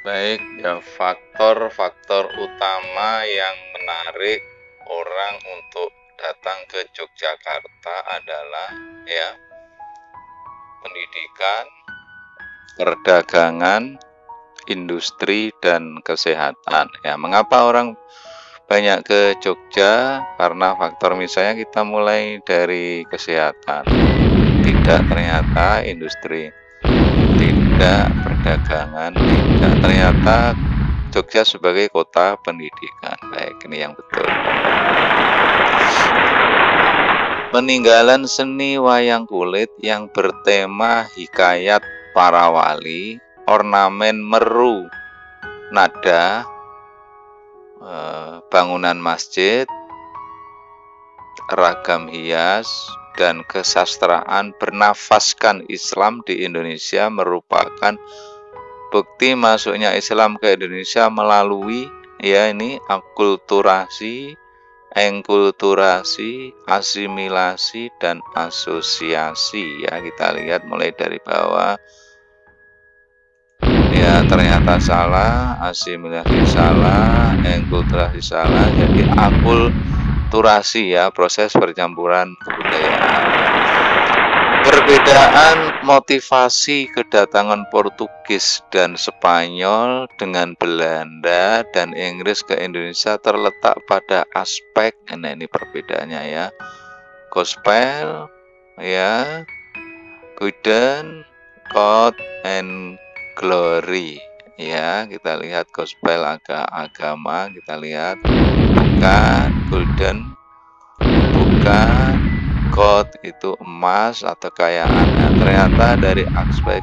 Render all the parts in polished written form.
Baik, ya faktor-faktor utama yang menarik orang untuk datang ke Yogyakarta adalah ya pendidikan, perdagangan, industri dan kesehatan. Ya, mengapa orang banyak ke Jogja? Karena faktor misalnya kita mulai dari kesehatan. Tidak, ternyata industri. Tidak, perdagangan. Tidak, ternyata Jogja sebagai kota pendidikan. Baik, ini yang betul. Peninggalan seni wayang kulit yang bertema hikayat para wali, ornamen meru, nada, bangunan masjid, ragam hias, dan kesastraan bernafaskan Islam di Indonesia merupakan bukti masuknya Islam ke Indonesia melalui akulturasi, enkulturasi, asimilasi, dan asosiasi. Ya, kita lihat mulai dari bawah. Ya, ternyata salah, asimilasi salah, enkulturasi salah, jadi akulturasi ya, proses percampuran kebudayaan. Perbedaan motivasi kedatangan Portugis dan Spanyol dengan Belanda dan Inggris ke Indonesia terletak pada aspek, nah ini perbedaannya ya, gospel, ya, Guiden, God and Glory. Ya, kita lihat gospel agama, kita lihat bukan golden, bukan God itu emas atau kekayaan. Nah, ternyata dari aspek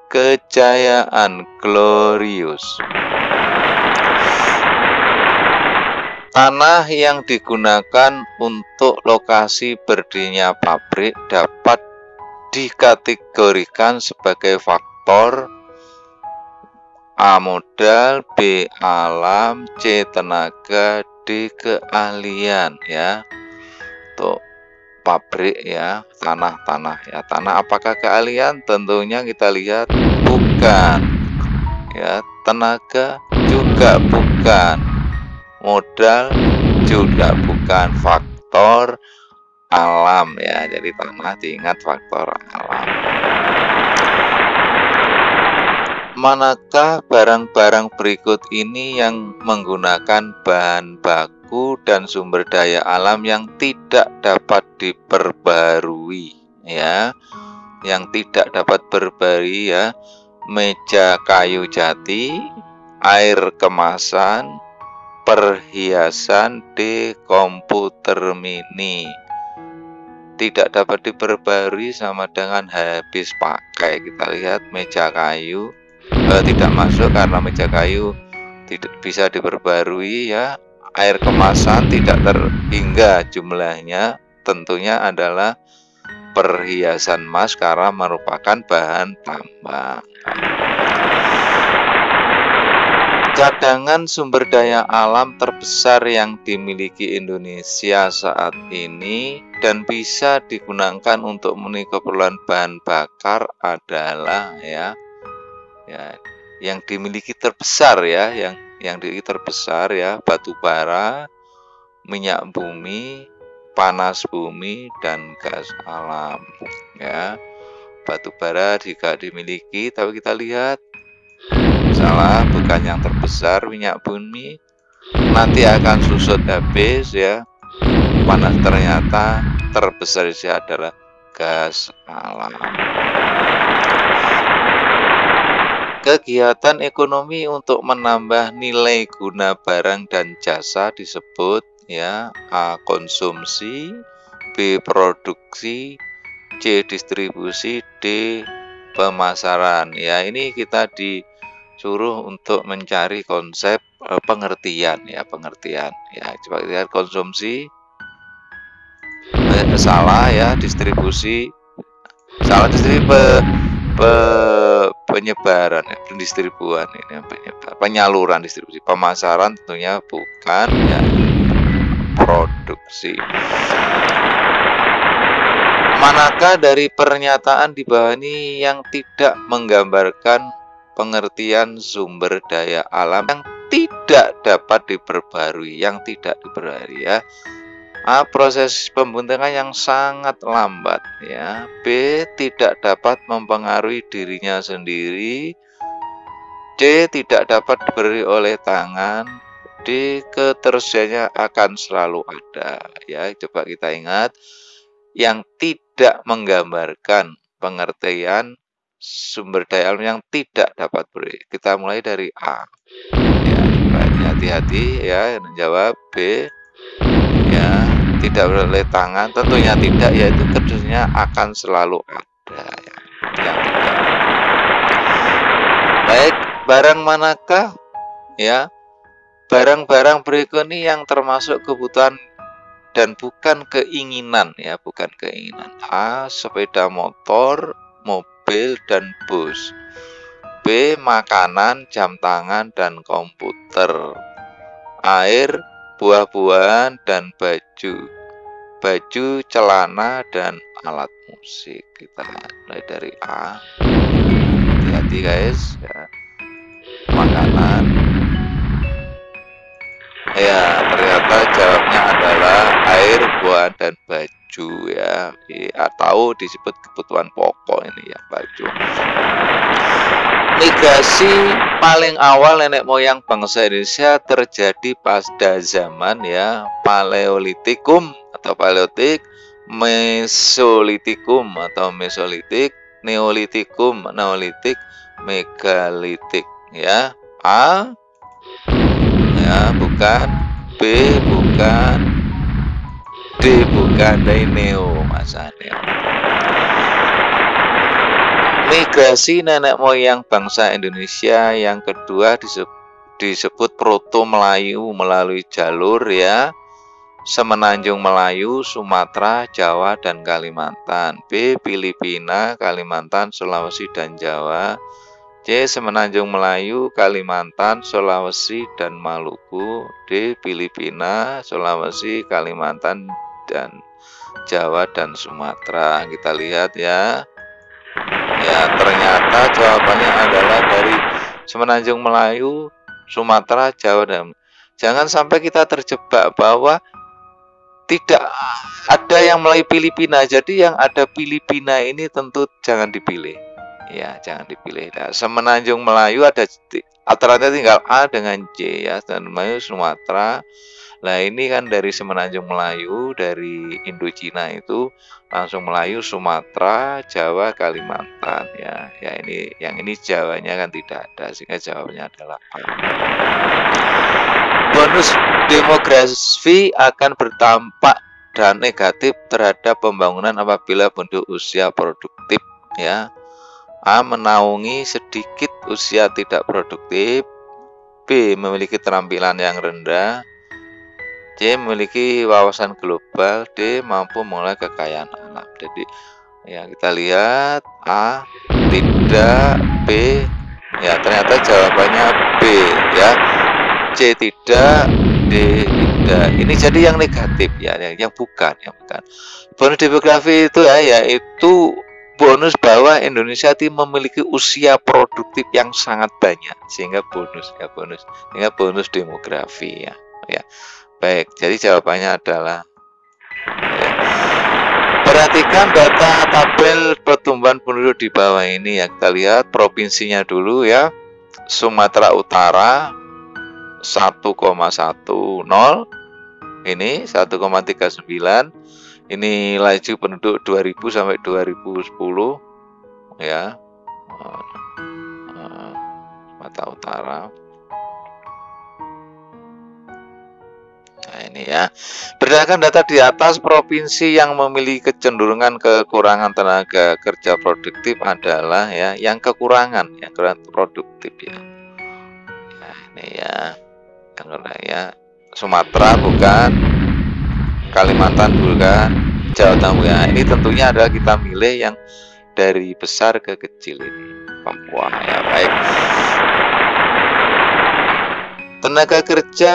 kejayaan, glorious. Tanah yang digunakan untuk lokasi berdirinya pabrik dapat dikategorikan sebagai faktor A modal, B alam, C tenaga, D keahlian ya. Untuk pabrik ya, tanah ya. Tanah apakah keahlian? Tentunya kita lihat bukan. Ya, tenaga juga bukan. Modal juga bukan. Faktor alam ya. Jadi tanah diingat faktor alam. Manakah barang-barang berikut ini yang menggunakan bahan baku dan sumber daya alam yang tidak dapat diperbarui ya, yang tidak dapat berbarui ya? Meja kayu jati, air kemasan, perhiasan, D komputer mini. Tidak dapat diperbarui sama dengan habis pakai. Kita lihat meja kayu tidak masuk karena meja kayu tidak bisa diperbarui ya. Air kemasan tidak terhingga jumlahnya, tentunya adalah perhiasan emas karena merupakan bahan tambang. Cadangan sumber daya alam terbesar yang dimiliki Indonesia saat ini dan bisa digunakan untuk memenuhi keperluan bahan bakar adalah yang dimiliki terbesar ya, yang dimiliki terbesar ya, batu bara, minyak bumi, panas bumi, dan gas alam ya. Batu bara jika dimiliki, tapi kita lihat salah, bukan yang terbesar minyak bumi, nanti akan susut habis ya. Panas ternyata terbesar adalah gas alam. Kegiatan ekonomi untuk menambah nilai guna barang dan jasa disebut ya A. Konsumsi, B. Produksi, C. Distribusi, D. Pemasaran. Ya, ini kita di suruh untuk mencari konsep pengertian ya, pengertian ya. Coba lihat konsumsi salah ya, distribusi salah, penyebaran ya, pendistribuan ini penyaluran, distribusi, pemasaran tentunya bukan ya, produksi. Manakah dari pernyataan di bawah ini yang tidak menggambarkan pengertian sumber daya alam yang tidak dapat diperbarui, ya? A. Proses pembuntangan yang sangat lambat ya. B. Tidak dapat mempengaruhi dirinya sendiri. D. Tidak dapat diberi oleh tangan. D. Ketersediaannya akan selalu ada ya. Coba kita ingat, yang tidak menggambarkan pengertian sumber daya alam yang tidak dapat beri. Kita mulai dari A ya, hati-hati ya, menjawab. B ya, tidak oleh tangan, tentunya tidak, yaitu ketersediaannya akan selalu ada ya, yang tidak. Baik, barang manakah ya, barang-barang berikut ini yang termasuk kebutuhan dan bukan keinginan ya, bukan keinginan. A. Sepeda motor, mobil, dan bus. B. Makanan, jam tangan, dan komputer. Air, buah-buahan, dan baju. Baju, celana, dan alat musik. Kita mulai dari A. Hati-hati guys ya. Makanan. Ya, ternyata jawabnya adalah air, buah, dan baju ya. Atau disebut kebutuhan pokok ini ya, baju. Migrasi paling awal nenek moyang bangsa Indonesia terjadi pada zaman ya Paleolitikum atau Paleolitik, Mesolitikum atau Mesolitik, Neolitikum, Neolitik, Megalitik ya. A ya, bukan. B bukan. D bukan. Dari neo, masa neo. Migrasi nenek moyang bangsa Indonesia yang kedua disebut Proto Melayu melalui jalur ya Semenanjung Melayu, Sumatera, Jawa, dan Kalimantan. B. Filipina, Kalimantan, Sulawesi, dan Jawa. C. Semenanjung Melayu, Kalimantan, Sulawesi, dan Maluku. D. Filipina, Sulawesi, Kalimantan, dan Jawa, dan Sumatera. Kita lihat ya. Ya, ternyata jawabannya adalah dari Semenanjung Melayu, Sumatera, Jawa, dan jangan sampai kita terjebak bahwa tidak ada yang melalui Filipina. Jadi yang ada Filipina ini tentu jangan dipilih. Ya, jangan dipilih. Nah, Semenanjung Melayu ada alternatif tinggal A dengan C ya, dan Melayu Sumatera. Nah, ini kan dari Semenanjung Melayu, dari Indochina itu langsung Melayu, Sumatera, Jawa, Kalimantan ya. Ya ini yang ini Jawanya kan tidak ada, sehingga jawabannya adalah A. Bonus demografi akan berdampak dan negatif terhadap pembangunan apabila penduduk usia produktif ya. A. Menaungi sedikit usia tidak produktif. B. Memiliki keterampilan yang rendah. C. Memiliki wawasan global. D. Mampu mengelola kekayaan alam. Jadi ya kita lihat A tidak, B ya ternyata jawabannya B ya. C tidak, D tidak. Ini jadi yang negatif ya, yang bukan. Bonus demografi itu ya, yaitu bonus bahwa Indonesia itu memiliki usia produktif yang sangat banyak, sehingga bonus demografi ya. Baik, jadi jawabannya adalah ya. Perhatikan data tabel pertumbuhan penduduk di bawah ini ya. Kita lihat provinsinya dulu ya. Sumatera Utara 1,10, ini 1,39. Ini laju penduduk 2000 sampai 2010 ya. Sumatera Utara. Nah ini ya, berdasarkan data di atas, provinsi yang memiliki kecenderungan kekurangan tenaga kerja produktif adalah ya yang kekurangan produktif ya. Nah, ini ya, yang ya, Sumatera bukan, Kalimantan bukan, Jawa Tengah bukan. Ini tentunya adalah kita milih yang dari besar ke kecil ini, Papua ya. Baik. Tenaga kerja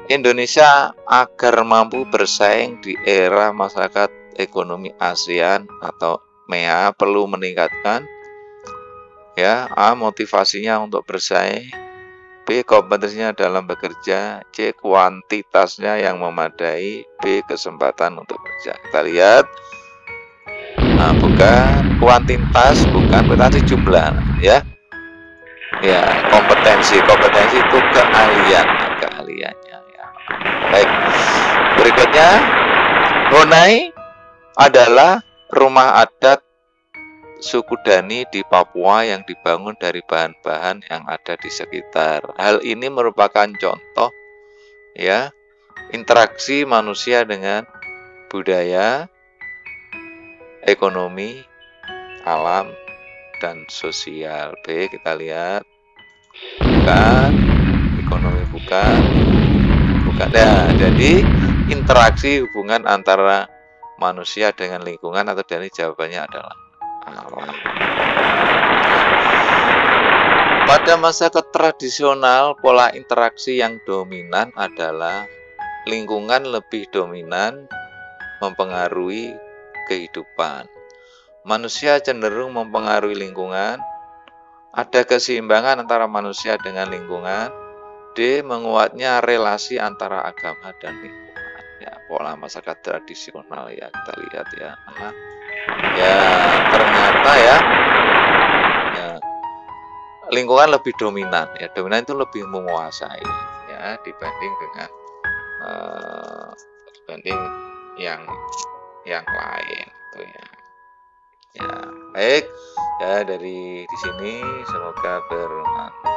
Indonesia agar mampu bersaing di era masyarakat ekonomi ASEAN atau MEA perlu meningkatkan ya, A. motivasinya untuk bersaing, B. kompetensinya dalam bekerja, C. kuantitasnya yang memadai, B. kesempatan untuk bekerja. Kita lihat, nah, bukan kuantitas, bukan berarti jumlah ya. Ya, kompetensi itu keahliannya ya. Baik. Berikutnya, Honai adalah rumah adat suku Dani di Papua yang dibangun dari bahan-bahan yang ada di sekitar. Hal ini merupakan contoh ya, interaksi manusia dengan budaya, ekonomi, alam, dan sosial. B, kita lihat, bukan, ekonomi bukan ya. Jadi interaksi hubungan antara manusia dengan lingkungan atau dari jawabannya adalah alam. Pada masa tradisional, pola interaksi yang dominan adalah lingkungan lebih dominan mempengaruhi kehidupan. Manusia cenderung mempengaruhi lingkungan. Ada keseimbangan antara manusia dengan lingkungan. D. Menguatnya relasi antara agama dan lingkungan. Ya, pola masyarakat tradisional ya, kita lihat ya. Ya, ternyata ya, lingkungan lebih dominan ya. Dominan itu lebih menguasai ya dibanding dengan yang lain gitu ya. Ya, baik ya, dari di sini semoga bermanfaat.